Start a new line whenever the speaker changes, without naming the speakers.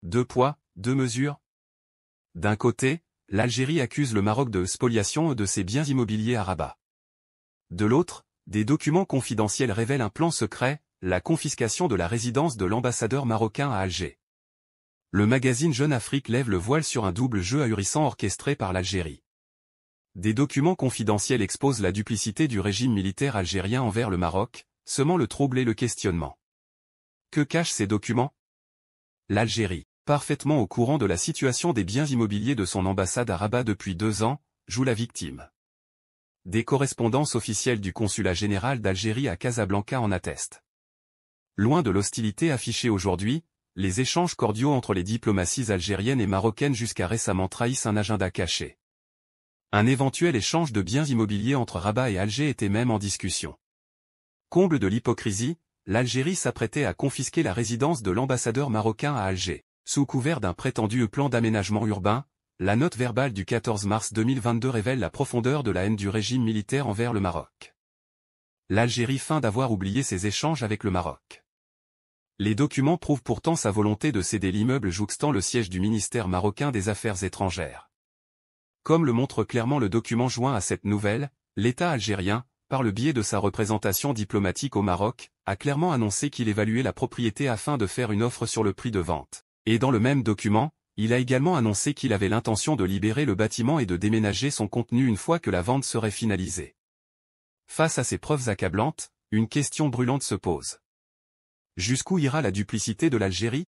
Deux poids, deux mesures. D'un côté, l'Algérie accuse le Maroc de spoliation de ses biens immobiliers à Rabat. De l'autre, des documents confidentiels révèlent un plan secret, la confiscation de la résidence de l'ambassadeur marocain à Alger. Le magazine Jeune Afrique lève le voile sur un double jeu ahurissant orchestré par l'Algérie. Des documents confidentiels exposent la duplicité du régime militaire algérien envers le Maroc, semant le trouble et le questionnement. Que cachent ces documents? L'Algérie, parfaitement au courant de la situation des biens immobiliers de son ambassade à Rabat depuis 2 ans, joue la victime. Des correspondances officielles du consulat général d'Algérie à Casablanca en attestent. Loin de l'hostilité affichée aujourd'hui, les échanges cordiaux entre les diplomaties algériennes et marocaines jusqu'à récemment trahissent un agenda caché. Un éventuel échange de biens immobiliers entre Rabat et Alger était même en discussion. Comble de l'hypocrisie, l'Algérie s'apprêtait à confisquer la résidence de l'ambassadeur marocain à Alger. Sous couvert d'un prétendu plan d'aménagement urbain, la note verbale du 14 mars 2022 révèle la profondeur de la haine du régime militaire envers le Maroc. L'Algérie feint d'avoir oublié ses échanges avec le Maroc. Les documents prouvent pourtant sa volonté de céder l'immeuble jouxtant le siège du ministère marocain des Affaires étrangères. Comme le montre clairement le document joint à cette nouvelle, l'État algérien, par le biais de sa représentation diplomatique au Maroc, a clairement annoncé qu'il évaluait la propriété afin de faire une offre sur le prix de vente. Et dans le même document, il a également annoncé qu'il avait l'intention de libérer le bâtiment et de déménager son contenu une fois que la vente serait finalisée. Face à ces preuves accablantes, une question brûlante se pose. Jusqu'où ira la duplicité de l'Algérie?